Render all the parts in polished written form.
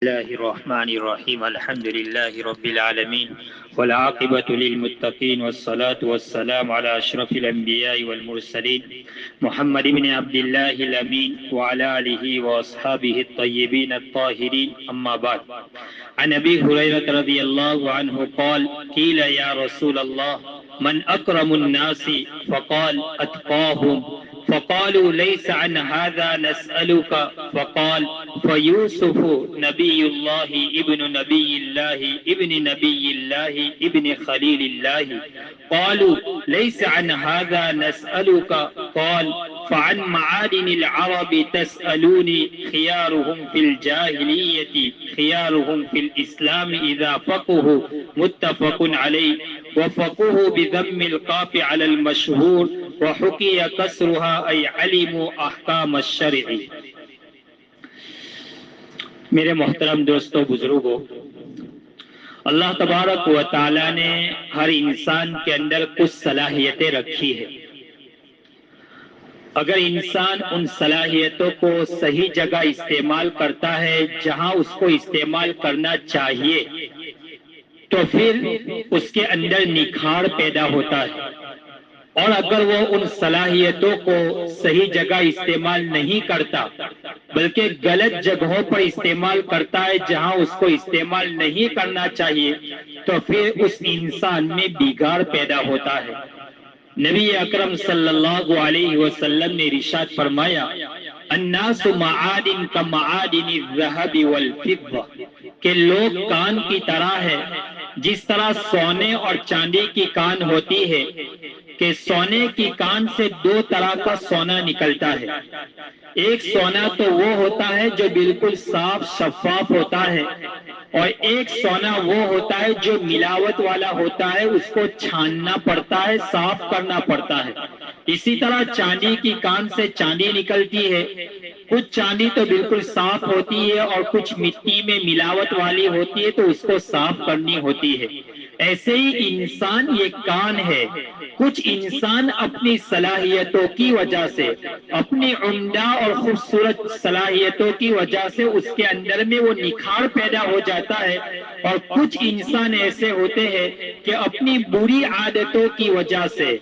الله الرحمن الرحيم الحمد لله رب العالمين والعاقبة للمتقين والصلاة والسلام على أشرف الأنبياء والمرسلين محمد بن عبد الله الأمين وعلى آله وأصحابه الطيبين الطاهرين أما بعد عن أبي هريرة رضي الله عنه قال قيل يا رسول الله من أكرم الناس فقال أتقاهم فقالوا ليس عن هذا نسألك فقال فيوسف نبي الله ابن نبي الله ابن نبي الله ابن خليل الله قالوا ليس عن هذا نسألك قال فعن معادن العرب تسألوني خيارهم في الجاهلية خيارهم في الإسلام إذا فقهوا متفق عليه وفقهوا بضم القاف على المشهور وحكي كسرها أي علموا أحكام الشرع. میرے محترم دوستو بزرگوں، اللہ تبارک و تعالی نے ہر انسان کے اندر کچھ صلاحیتیں رکھی ہے. اگر انسان ان صلاحیتوں کو صحیح جگہ استعمال کرتا ہے جہاں اس کو استعمال کرنا چاہیے تو پھر اس کے اندر نکھار پیدا ہوتا ہے، اور اگر وہ ان صلاحیتوں کو صحیح جگہ استعمال نہیں کرتا بلکہ غلط جگہوں پر استعمال کرتا ہے جہاں اس کو استعمال نہیں کرنا چاہیے تو پھر اس انسان میں بگاڑ پیدا ہوتا ہے. نبی اکرم صلی اللہ علیہ وسلم نے ارشاد فرمایا الناس معادن کمعادن الذهب والفضة، کہ لوگ کان کی طرح ہے جس طرح سونے اور چاندی کی کان ہوتی ہے کہ سونے کی کان سے دو طرح کا سونا نکلتا ہے. ایک سونا تو وہ ہوتا ہے جو بالکل صاف شفاف ہوتا ہے، اور ایک سونا وہ ہوتا ہے جو ملاوٹ والا ہوتا ہے، اس کو چھاننا پڑتا ہے، صاف کرنا پڑتا ہے. اسی طرح چاندی کی کان سے چاندی نکلتی ہے. کچھ چاندی تو بالکل صاف ہوتی ہے اور کچھ مٹی میں ملاوٹ والی ہوتی ہے تو اس کو صاف کرنی ہوتی ہے. ایسے ہی انسان یہ کان ہے. کچھ انسان اپنی صلاحیتوں کی وجہ سے، اپنی عمدہ اور خوبصورت صلاحیتوں کی وجہ سے اس کے اندر میں وہ نکھار پیدا ہو جاتا ہے، اور کچھ انسان ایسے ہوتے ہیں کہ اپنی بری عادتوں کی وجہ سے،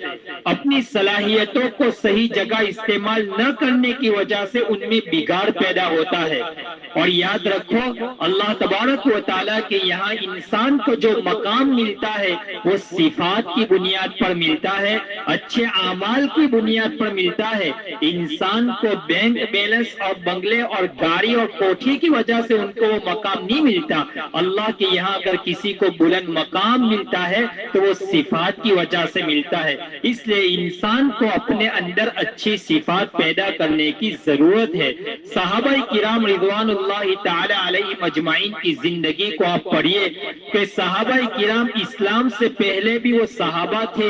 اپنی صلاحیتوں کو صحیح جگہ استعمال نہ کرنے کی وجہ سے ان میں بگاڑ پیدا ہوتا ہے. اور یاد رکھو اللہ تبارک و تعالیٰ کے یہاں انسان کو جو مقام ملتا ہے وہ صفات کی بنیاد پر ملتا ہے، اچھے اعمال کی بنیاد پر ملتا ہے. انسان کو بینک بیلنس اور بنگلے اور گاڑی اور کوٹھی کی وجہ سے ان کو وہ مقام نہیں ملتا. اللہ کے یہاں اگر کسی کو بلند مقام ملتا ہے تو وہ صفات کی وجہ سے ملتا ہے. اس لیے انسان کو اپنے اندر اچھی صفات پیدا کرنے کی ضرورت ہے. صحابہ کرام رضوان اللہ تعالی علیہ مجمعین کی زندگی کو آپ پڑھیے کہ صحابہ کرام اسلام سے پہلے بھی وہ صحابہ تھے،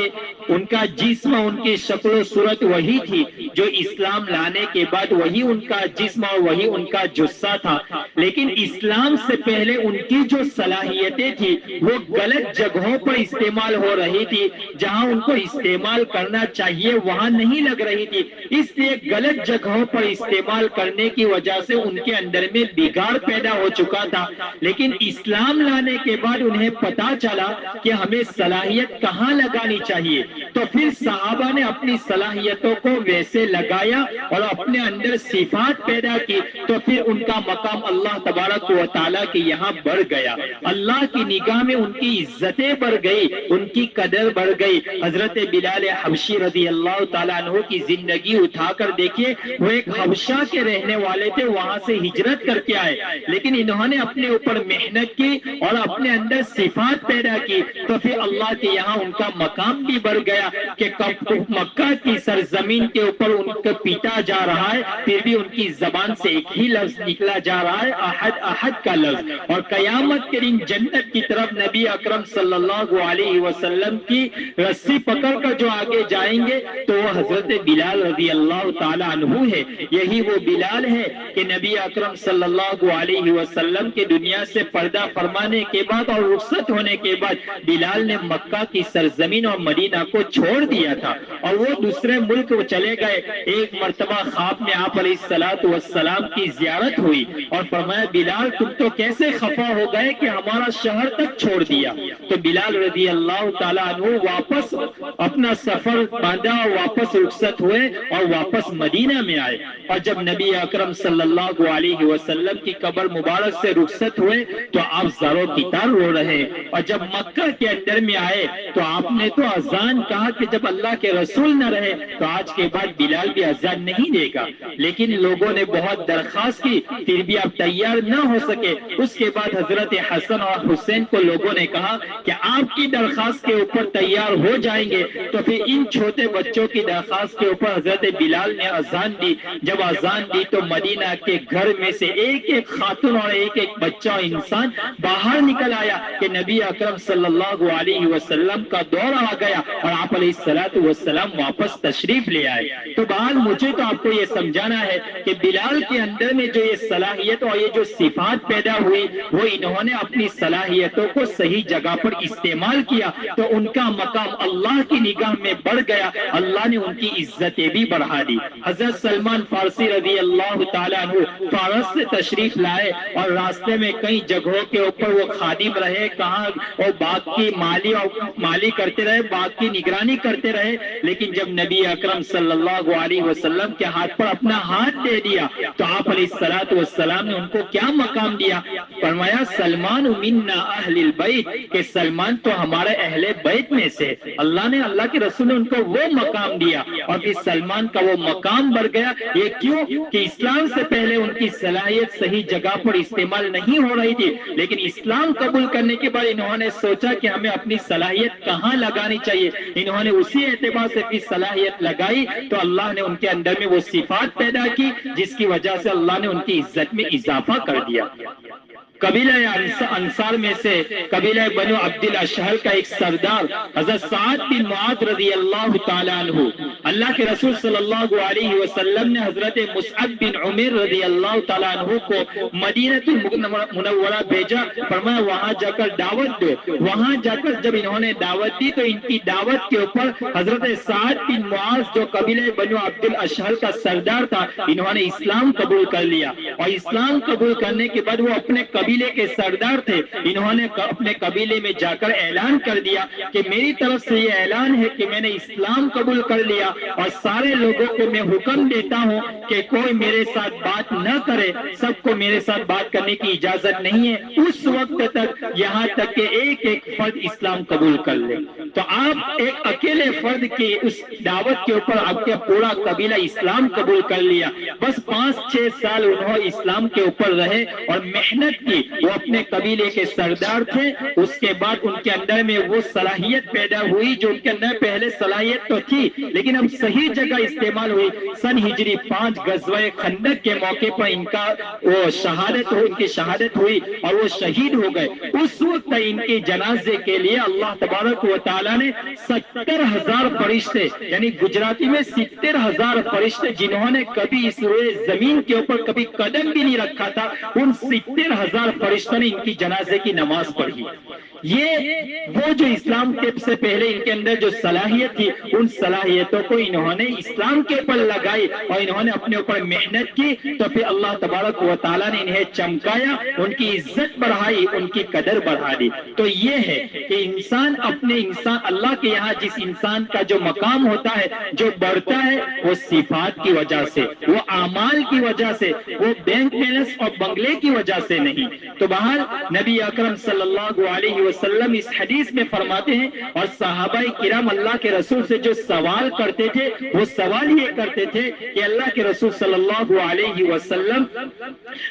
ان کا جسم، ان کی شکل و صورت وہی تھی جو اسلام لانے کے بعد وہی ان کا جسم اور وہی ان کا جثہ تھا. لیکن اسلام سے پہلے ان کی جو صلاحیتیں تھی وہ غلط جگہوں پر استعمال ہو رہی تھی، جہاں ان کو استعمال کرنا چاہیے وہاں نہیں لگ رہی تھی. اس لیے غلط جگہوں پر استعمال کرنے کی وجہ سے ان کے اندر میں بگاڑ پیدا ہو چکا تھا. لیکن اسلام لانے کے بعد انہیں پتا چلا کہ ہمیں صلاحیت کہاں لگانی چاہیے، تو پھر صحابہ نے اپنی صلاحیتوں کو ویسے لگایا اور اپنے اندر صفات پیدا کی، تو پھر ان کا مقام اللہ تبارک و تعالیٰ کے یہاں بڑھ گیا. اللہ کی نگاہ میں ان کی عزتیں بڑھ گئی، ان کی قدر بڑھ گئی. حضرت بلال حبشی رضی اللہ تعالیٰ عنہ کی زندگی اٹھا کر دیکھیے، وہ ایک حبشہ کے رہنے والے تھے، وہاں سے ہجرت کر کے آئے، لیکن انہوں نے اپنے اوپر محنت کی اور اپنے اندر صفات پیدا کی، تو پھر اللہ کے یہاں ان کا مقام بھی بڑھ گیا کہ مکہ کی سرزمین کے اوپر ان کو پیٹا جا رہا ہے، پھر بھی ان کی زبان سے ایک ہی لفظ نکلا جا رہا ہے، احد احد کا لفظ. اور قیامت کے دن جنت کی طرف نبی اکرم صلی اللہ علیہ وسلم کی رسی پکڑ کر جو آگے جائیں گے تو وہ حضرت بلال رضی اللہ تعالی عنہ ہے. یہی وہ بلال ہے کہ نبی اکرم صلی اللہ علیہ وسلم کے دنیا سے پردہ فرمانے کے بعد اور رخصت ہونے کے بعد بلال نے مکہ کی سرزمین اور مدینہ کو چھوڑ دیا تھا اور وہ دوسرے ملک چلے گئے. ایک مرتبہ خواب میں آپ علیہ الصلوۃ والسلام کی زیارت ہوئی اور فرمایا بلال تم تو کیسے خفا ہو گئے کہ ہمارا شہر تک چھوڑ دیا. تو بلال رضی اللہ تعالیٰ عنہ واپس اپنا سفر باندھا اور واپس رخصت ہوئے اور واپس مدینہ میں آئے. اور جب نبی اکرم صلی اللہ علیہ وسلم کی قبر مبارک سے رخصت ہوئے تو آپ زاروں کی تار رو رہے. اور جب مکہ کے اندر میں آئے تو آپ نے تو اذان کہا کہ جب اللہ کے رسول نہ رہے تو آج کے بعد بلال بھی اذان نہیں دے گا. لیکن لوگوں نے بہت درخواست کی پھر بھی آپ تیار نہ ہو سکے. اس کے بعد حضرت حسن اور حسین کو لوگوں نے کہا کہ آپ کی درخواست کے اوپر تیار ہو جائیں گے. تو پھر ان چھوٹے بچوں کی درخواست کے اوپر حضرت بلال نے اذان دی. جب اذان دی تو مدینہ کے گھر میں سے ایک ایک خاتون اور ایک ایک بچہ انسان باہر نکل آیا کہ نبی اکرم صلی اللہ علیہ وسلم کا دور آ گیا اور آپ علیہ الصلوۃ والسلام واپس تشریف لے آئے. تو بہرحال مجھے تو آپ کو یہ سمجھانا ہے کہ بلال کے اندر میں جو یہ صلاحیت اور یہ جو صفات پیدا ہوئی وہ انہوں نے اپنی صلاحیتوں کو صحیح جگہ پر استعمال کیا تو ان کا مقام اللہ کی نگاہ میں بڑھ گیا. اللہ نے ان کی عزتیں بھی بڑھا دی. حضرت سلمان فارسی رضی اللہ تعالیٰ عنہ فارس سے تشریف لائے اور راستے میں کئی جگہوں کے اوپر وہ خادم رہے. کہاں وہ باغ کی مالی کرتے رہے, باغ کی نگرانی کرتے رہے. لیکن جب نبی اکرم صلی اللہ علیہ وسلم کے ہاتھ پر اپنا ہاتھ دے دیا تو آپ علیہ الصلوۃ والسلام نے ان کو کیا مقام دیا؟ فرمایا سلمان منا اہل البیت, کہ سلمان تو ہمارے اہل بیت میں سے. اللہ نے, اللہ کے رسول نے ان کو وہ مقام دیا اور پھر سلمان کا وہ مقام بڑھ گیا. یہ کیوں کہ اسلام سے پہلے ان کی صلاحیت صحیح جگہ پر استعمال نہیں ہو رہی تھی, لیکن اسلام قبول کرنے کے بعد انہوں نے سوچا کہ ہمیں اپنی صلاحیت کہاں لگانی چاہیے. انہوں نے اسی اعتبار سے اپنی صلاحیت لگائی تو اللہ نے ان کے اندر میں وہ صفات پیدا کی جس کی وجہ سے اللہ نے ان کی عزت میں اضافہ کر دیا. قبیلہ انصار میں سے قبیلہ بنو عبد الاشہر کا ایک سردار حضرت سعد بن معاذ رضی اللہ تعالیٰ عنہ, اللہ کے رسول صلی اللہ علیہ وسلم نے حضرت مصعب بن عمر رضی اللہ تعالیٰ عنہ کو مدینہ المنورہ بھیجا. فرمایا وہاں جا کر دعوت دو. وہاں جا کر جب انہوں نے دعوت دی تو ان کی دعوت کے اوپر حضرت سعد بن معاذ جو قبیلہ بنو عبد الاشہر کا سردار تھا انہوں نے اسلام قبول کر لیا. اور اسلام قبول کرنے کے بعد وہ اپنے قبیلے کے سردار تھے. انہوں نے اپنے قبیلے میں جا کر اعلان کر دیا کہ میری طرف سے یہ اعلان ہے کہ میں نے اسلام قبول کر لیا اور سارے لوگوں کو میں حکم دیتا ہوں کہ کوئی میرے ساتھ بات نہ کرے, سب کو میرے ساتھ بات کرنے کی اجازت نہیں ہے اس وقت تک یہاں تک کہ ایک ایک فرد اسلام قبول کر لے. تو آپ ایک اکیلے فرد کی اس دعوت کے اوپر آپ کا پورا قبیلہ اسلام قبول کر لیا. بس 5-6 سال انہوں اسلام کے اوپر رہے اور محنت کی. وہ اپنے قبیلے کے سردار تھے. اس کے بعد ان کے اندر میں وہ صلاحیت پیدا ہوئی جو ان کے اندر پہلے صلاحیت تو تھی لیکن اب صحیح جگہ استعمال ہوئی. سن ہجری 5 غزوہ خندق کے موقع پر ان کا وہ ان کی شہادت ہوئی اور وہ شہید ہو گئے. اس وقت ان کے جنازے کے لیے اللہ تبارک و تعالیٰ نے 70,000 فرشتے, یعنی گجراتی میں 70,000 فرشتے جنہوں نے کبھی اس روئے زمین کے اوپر کبھی قدم بھی نہیں رکھا تھا, ان 70,000 فرشتوں نے ان کی جنازے کی نماز پڑھی. یہ وہ جو اسلام کے سے پہلے ان کے اندر جو صلاحیت تھی ان صلاحیتوں کو انہوں نے اسلام کے اوپر لگائی اور انہوں نے اپنے اوپر محنت کی تو پھر اللہ تبارک و تعالیٰ نے انہیں چمکایا, ان کی عزت بڑھائی, ان کی قدر بڑھا دی. تو یہ ہے کہ انسان اللہ کے یہاں جس انسان کا جو مقام ہوتا ہے جو بڑھتا ہے وہ صفات کی وجہ سے, وہ اعمال کی وجہ سے, وہ بینک بیلنس اور بنگلے کی وجہ سے نہیں. تو بہرحال نبی اکرم صلی اللہ علیہ وسلم اس حدیث میں فرماتے ہیں اور صحابہ کرام اللہ کے رسول سے جو سوال کرتے تھے وہ سوال یہ کرتے تھے کہ اللہ کے رسول صلی اللہ علیہ وسلم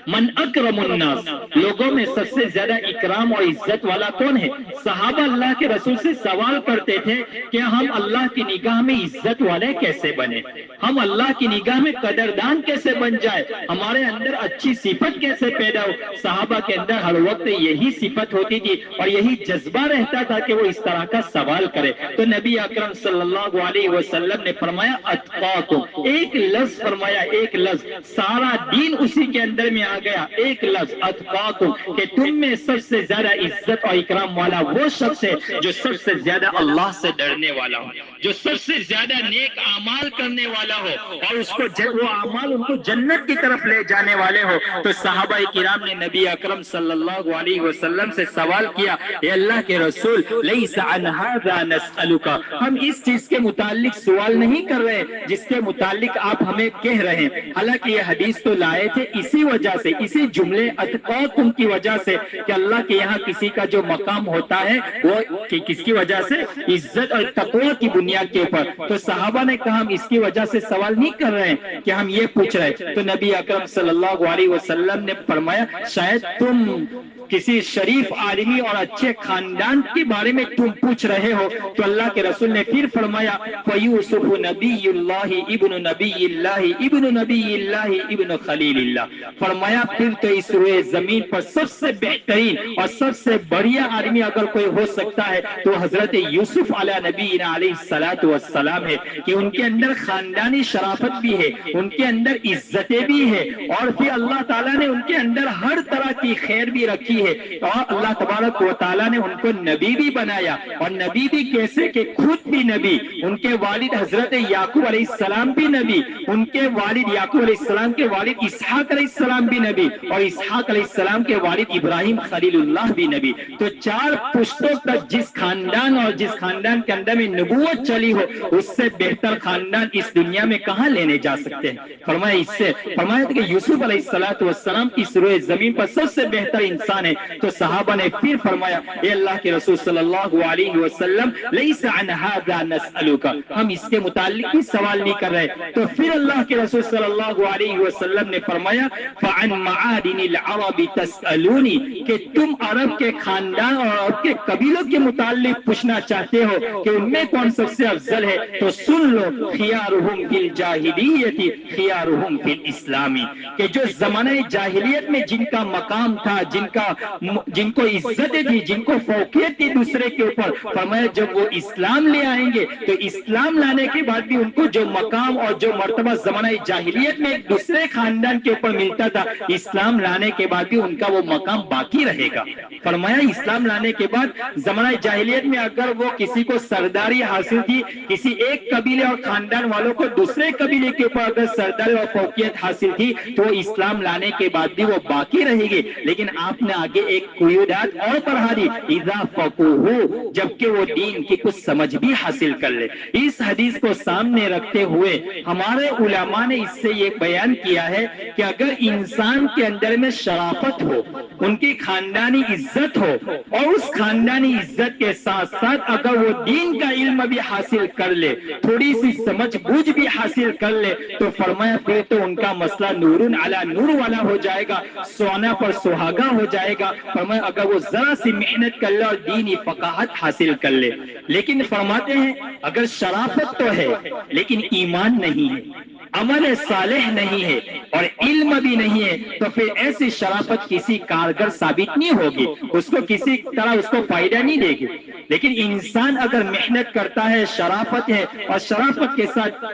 من اکرم الناس, لوگوں میں سب سے زیادہ اکرام اور عزت والا کون ہے؟ صحابہ اللہ کے رسول سے سوال کرتے تھے کہ ہم اللہ کی نگاہ میں عزت والے کیسے بنے, ہم اللہ کی نگاہ میں قدردان کیسے بن جائے, ہمارے اندر اچھی صفت کیسے پیدا ہو. صحابہ کے اندر ہر وقت یہی صفت ہوتی تھی اور یہی جذبہ رہتا تھا کہ وہ اس طرح کا سوال کرے. تو نبی اکرم صلی اللہ علیہ وسلم نے فرمایا اتقاکم, ایک لفظ فرمایا, ایک لفظ, سارا دین اسی کے اندر میں آ گیا, ایک لفظ اتقاکم. اتقاکم کہ تم میں سب سے زیادہ عزت اور اکرام والا وہ شخص ہے جو سب سے زیادہ اللہ سے ڈرنے والا ہو، جو سب سے زیادہ نیک اعمال کرنے والا ہو اور اس کو وہ اعمال ان کو جنت کی طرف لے جانے والے ہو۔ تو صحابہ کرام نے نبی اکرم صلی اللہ علیہ وسلم سے سوال کیا، اے اللہ کے رسول لیس عن ھذا نسألک، ہم اس چیز کے متعلق سوال نہیں کر رہے جس کے متعلق آپ ہمیں کہہ رہے ہیں، حالانکہ یہ حدیث تو لائے تھے اسی وجہ سے، اسی جملے اتقاکم کی وجہ سے کہ اللہ کے یہاں کسی کا جو مقام ہوتا ہے وہ کس کی وجہ سے؟ عزت اور تقوی کی بنیاد کے اوپر۔ تو صحابہ نے کہا ہم اس کی وجہ سے سوال نہیں کر رہے ہیں کہ ہم یہ پوچھ رہے ہیں۔ تو نبی اکرم صلی اللہ علیہ وسلم نے فرمایا شاید تم کسی شریف عالمی اور اچھے خاندان کے بارے میں تم پوچھ رہے ہو۔ تو اللہ کے رسول نے پھر فرمایا فیوسف نبی اللہ ابن نبی اللہ ابن نبی اللہ ابن خلیل اللہ، فرمایا پھر تو اس روئے زمین پر سب سے بہترین اور سب سے بڑھیا آدمی اگر کوئی ہو سکتا ہے تو حضرت یوسف علیہ نبینا علیہ الصلوۃ والسلام ہے، کہ ان کے اندر خاندانی شرافت بھی ہے، ان کے اندر عزتیں بھی ہے، اور پھر اللہ تعالیٰ نے ان کے اندر ہر طرح کی خیر بھی رکھی ہے، اور اللہ تبارک و تعالیٰ نے ان کو نبی بھی بنایا، اور نبی بھی کیسے کہ خود بھی نبی، ان کے والد حضرت یعقوب علیہ السلام بھی نبی، ان کے والد یعقوب علیہ السلام کے والد اسحاق علیہ السلام بھی نبی، اور اسحاق علیہ السلام کے والد ابراہیم خلیل اللہ بھی نبی۔ تو چار پشتوں تک جس خاندان اور جس خاندان کے اندر میں نبوت چلی ہو اس سے بہتر خاندان اس دنیا میں کہاں لینے جا سکتے ہیں؟ فرمایا اس سے فرمایا کہ یوسف علیہ السلام اس روئے زمین پر سب سے بہتر انسان ہے۔ تو صحابہ نے پھر فرمایا اے اللہ کے رسول صلی اللہ علیہ وسلم لیس عن ھذا نسألک، ہم اس کے متعلق بھی سوال نہیں کر رہے۔ تو پھر اللہ کے رسول صلی اللہ علیہ وسلم نے فرمایا فعن معادن العرب تسألونی، کہ تم عرب کے خاندان اور عرب کے قبیلوں کے متعلق پوچھنا چاہتے ہو کہ ان میں کون سب سے افضل ہے، تو سن لو خیارہم فی الجاہلیت خیارہم فی الاسلام، کہ جو زمانہ جاہلیت میں جن کا مقام تھا، جن کو عزتیں تھی، جن کو فوقیت تھی دوسرے کے اوپر، فرمایا جب وہ اسلام لے آئیں گے تو اسلام لانے کے بعد بھی ان کو جو مقام اور جو مرتبہ زمانہ جاہلیت میں ایک دوسرے خاندان کے اوپر ملتا تھا، اسلام لانے کے بعد بھی ان کا وہ مقام باقی رہے گا۔ فرمایا اسلام لانے کے بعد زمانہ جاہلیت میں اگر وہ کسی کو سرداری حاصل تھی، کسی ایک قبیلے اور خاندان والوں کو دوسرے قبیلے کے اوپر اگر سرداری اور فوقیت حاصل تھی تو اسلام لانے کے بعد بھی وہ باقی رہے گی۔ لیکن آپ نے آگے ایک قیودات اور پڑھا دی اذا فقہوا، جبکہ وہ دین کی کچھ سمجھ بھی حاصل کر لے۔ اس حدیث کو سامنے رکھتے ہوئے ہمارے علماء نے اس سے یہ بیان کیا ہے کہ اگر انسان کے اندر میں شرافت ہو، ان کی خاندانی عزت ہو، اور اس خاندانی عزت کے ساتھ ساتھ اگر وہ دین کا علم بھی حاصل کر لے، تھوڑی سی سمجھ بوجھ بھی حاصل کر لے، تو فرمایا پھر تو ان کا مسئلہ نور علی نور والا ہو جائے گا، سونا پر سہاگا ہو جائے گا۔ فرمایا اگر وہ ذرا سی محنت کر لے اور دینی فقاہت حاصل کر لے۔ لیکن فرماتے ہیں اگر شرافت تو ہے لیکن ایمان نہیں ہے، عمل صالح نہیں ہے اور علم بھی نہیں ہے، تو پھر ایسی شرافت کسی کارگر ثابت نہیں ہوگی، اس کو کسی طرح اس کو فائدہ نہیں دے گی۔ لیکن انسان اگر محنت کرتا ہے، شرافت ہے، اور شرافت کے ساتھ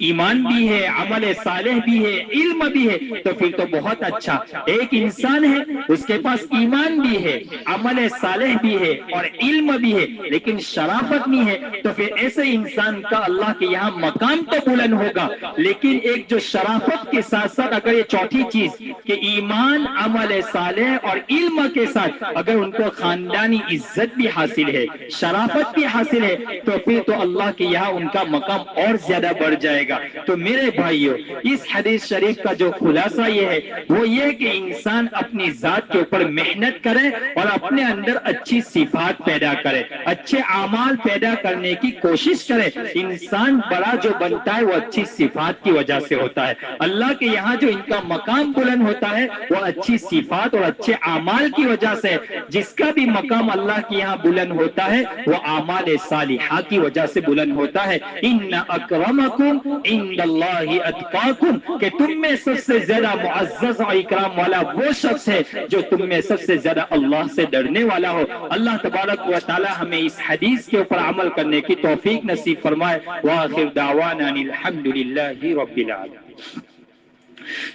ایمان بھی ہے، عمل صالح بھی ہے، علم بھی ہے، تو پھر تو بہت اچھا۔ ایک انسان ہے اس کے پاس ایمان بھی ہے، عمل صالح بھی ہے اور علم بھی ہے، لیکن شرافت نہیں ہے، تو پھر ایسے انسان کا اللہ کے یہاں مقام تو بلند ہوگا، لیکن ایک جو شرافت کے ساتھ ساتھ اگر یہ چوتھی چیز کہ ایمان، عمل صالح اور علم کے ساتھ اگر ان کو خاندانی عزت بھی حاصل ہے، شرافت بھی حاصل ہے، تو پھر تو اللہ کے یہاں ان کا مقام اور زیادہ بڑھ جائے گا۔ تو میرے بھائیو، اس حدیث شریف کا جو خلاصہ یہ ہے وہ یہ کہ انسان اپنی ذات کے اوپر محنت کرے اور اپنے اندر اچھی صفات پیدا کرے، اچھے اعمال پیدا کرنے کی کوشش کرے۔ انسان بڑا جو بنتا ہے وہ اچھی صفات کی وجہ سے ہوتا ہے، اللہ کے یہاں جو ان کا مقام بلند ہوتا ہے وہ اچھی صفات اور اچھے اعمال کی وجہ سے۔ جس کا بھی مقام اللہ کے یہاں بلند ہوتا ہے وہ اعمال صالحہ کی وجہ سے بلند ہوتا ہے۔ ان اکرمکم عند اللہ اتقاکم، کہ تم میں سب سے زیادہ معزز اور اکرام والا وہ شخص ہے جو تم میں سب سے زیادہ اللہ سے ڈرنے والا ہو۔ اللہ تبارک و تعالی ہمیں اس حدیث کے اوپر عمل کرنے کی توفیق نصیب فرمائے۔ وآخر دعوانا الحمد للہ رب العالمین۔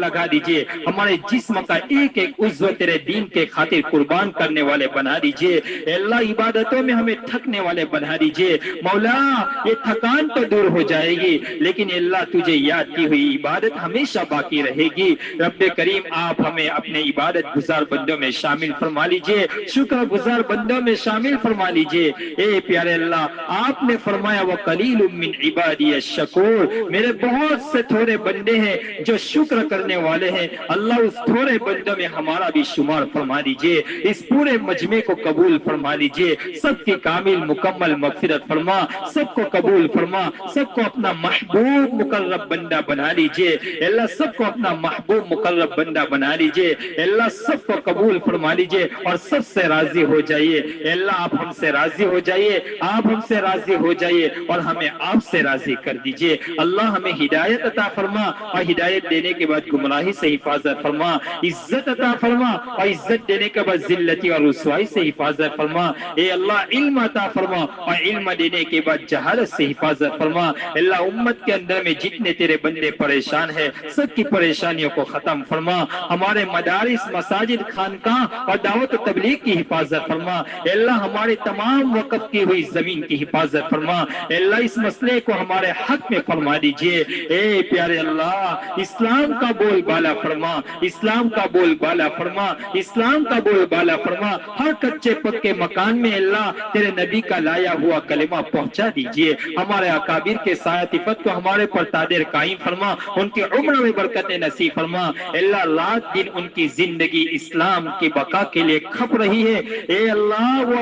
لگا دیجئے، ہمارے جسم کا ایک ایک عضو تیرے دین کے خاطر قربان کرنے والے بنا دیجئے، اے اللہ عبادتوں میں ہمیں تھکنے والے بنا دیجئے، مولا یہ تھکان تو دور ہو جائے گی لیکن اے اللہ تجھے یاد کی ہوئی عبادت ہمیشہ باقی رہے گی۔ رب کریم آپ ہمیں اپنے عبادت گزار بندوں میں شامل فرما لیجئے، شکر گزار بندوں میں شامل فرما لیجئے۔ اے پیارے اللہ، آپ نے فرمایا وَقَلِيلٌ مِّنْ عِبَادِيَ الشَّكُورُ، میرے بہت سے تھوڑے بندے ہیں جو شکر کرنے والے ہیں، اللہ اس تھوڑے بندوں میں ہمارا بھی شمار فرما دیجئے، اس پورے مجمع کو قبول فرما لیجئے، سب کی کامل مکمل مغفرت فرما، سب کو قبول فرما، سب کو اپنا محبوب مقرب بندہ بنا لیجئے، اللہ سب کو اپنا محبوب مقرب بندہ بنا لیجئے، اللہ سب کو قبول فرما لیجئے اور سب سے راضی ہو جائیے، اللہ آپ ہم سے راضی ہو جائیے، آپ ہم سے راضی ہو جائیے اور ہمیں آپ سے راضی کر دیجئے۔ اللہ ہمیں ہدایت عطا فرما اور ہدایت دینے کے بعد گمراہی سے حفاظت فرما، عزت عطا فرما اور عزت دینے کے بعد ذلتی اور رسوائی سے حفاظت فرما، اے اللہ علم عطا فرما اور علم دینے کے بعد جہالت سے حفاظت فرما، اللہ امت کے اندر میں جتنے تیرے بندے پریشان ہیں سب کی پریشانیوں کو ختم فرما، ہمارے مدارس مساجد خانقاہ اور دعوت و تبلیغ کی حفاظت فرما، اے اللہ ہمارے تمام وقف کی ہوئی زمین کی حفاظت فرما، اے اللہ اس مسئلے کو ہمارے حق میں فرما دیجئے، اے پیارے اللہ اسلام کا بول بالا فرما، اسلام کا بول بالا فرما، اسلام کا بول بالا فرما، ہر کچے پکے مکان میں اللہ تیرے نبی کا لایا ہوا کلمہ پہنچا دیجئے، ہمارے اکابر کے سایہ صفت کو ہمارے پر تادر قائم فرما، ان کی عمر میں برکت نصیب فرما، اللہ رات دن ان کی زندگی اسلام کی بقا کے لیے کھپ رہی ہے، اے اللہ وہ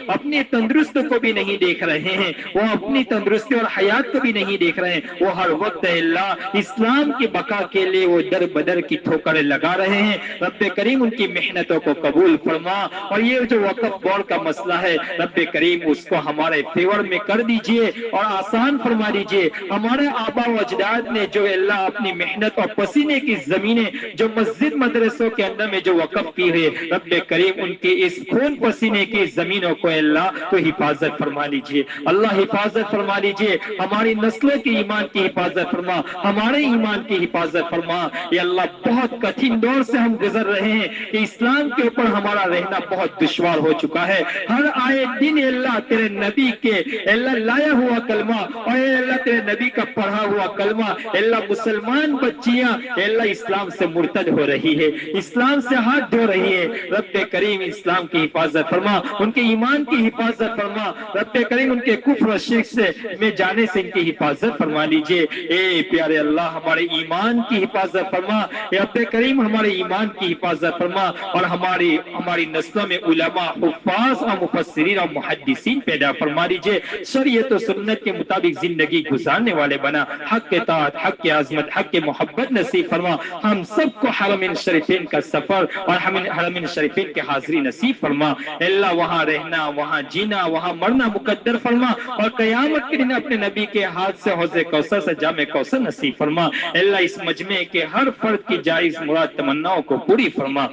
اپنی تندرست کو بھی نہیں دیکھ رہے ہیں، وہ اپنی تندرستی اور حیات کو بھی نہیں دیکھ رہے ہیں، وہ ہر وقت اے اللہ اسلام کی بقا کے لیے وہ در بدر کی ٹھوکریں لگا رہے ہیں، رب کریم ان کی محنتوں کو قبول فرما، اور یہ جو وقف بورڈ کا مسئلہ ہے رب کریم اس کو ہمارے فیور میں کر دیجئے اور آسان فرما دیجئے، ہمارے آبا و اجداد نے جو اللہ اپنی محنت اور پسینے کی زمینیں جو مسجد مدرسوں کے اندر میں جو وقف کی ہے رب کریم ان کی اس خون پسینے کی زمینوں کو اللہ تو حفاظت فرما لیجئے، اللہ حفاظت فرما لیجئے، ہماری نسلوں کی ایمان کی حفاظت فرما، ہمارے ایمان کی حفاظت فرما، یا اللہ بہت کٹھن دور سے ہم گزر رہے ہیں کہ اسلام کے اوپر ہمارا رہنا بہت دشوار ہو چکا ہے، ہر آئے دن اللہ تیرے نبی کے اللہ لایا ہوا کلمہ اور اللہ تیرے نبی کا پڑھا ہوا کلمہ اللہ مسلمان بچیاں اللہ اسلام سے مرتد ہو رہی ہے، اسلام سے ہاتھ دھو رہی ہے، رب کریم اسلام کی حفاظت فرما، ان کے ایمان کی حفاظت فرما، رب کریم ان کے کفر و شرک سے میں جانے سے ان کی حفاظت فرما لیجئے، اے پیارے اللہ ہمارے ایمان کی حفاظت فرما، اے رب کریم ہمارے ایمان کی حفاظت فرما اور ہماری نسلوں میں علماء حفاظ اور مفسرین اور محدثین پیدا فرما لیجئے، شریعت و سنت کے مطابق زندگی گزارنے والے بنا، حق کے طاعت، حق کے عظمت، حق کے محبت نصیب فرما، ہم سب کو حرمین شریفین کا سفر اور حرمین شریفین کے حاضری نصیب فرما، اللہ وہاں رہنا، وہاں جینا، وہاں مرنا مقدر فرما اور قیامت کے دن اپنے نبی کے ہاتھ سے حوض کوثر سے جام کوثر نصیب فرما، اللہ اس مجمع کے ہر فرد کی جائز مراد تمناؤں کو پوری فرما،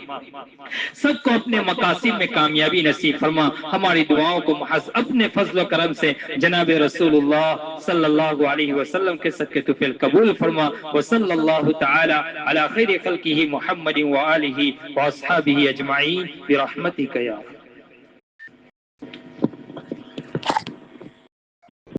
سب کو اپنے مقاصد میں کامیابی نصیب فرما، ہماری دعاؤں کو محض اپنے فضل و کرم سے جناب رسول اللہ صلی اللہ علیہ وسلم کے صدقے طفیل قبول فرما، وصلی اللہ تعالی علی خیر خلقہ محمد وآلہ واصحابہ اجمعین برحمتک یا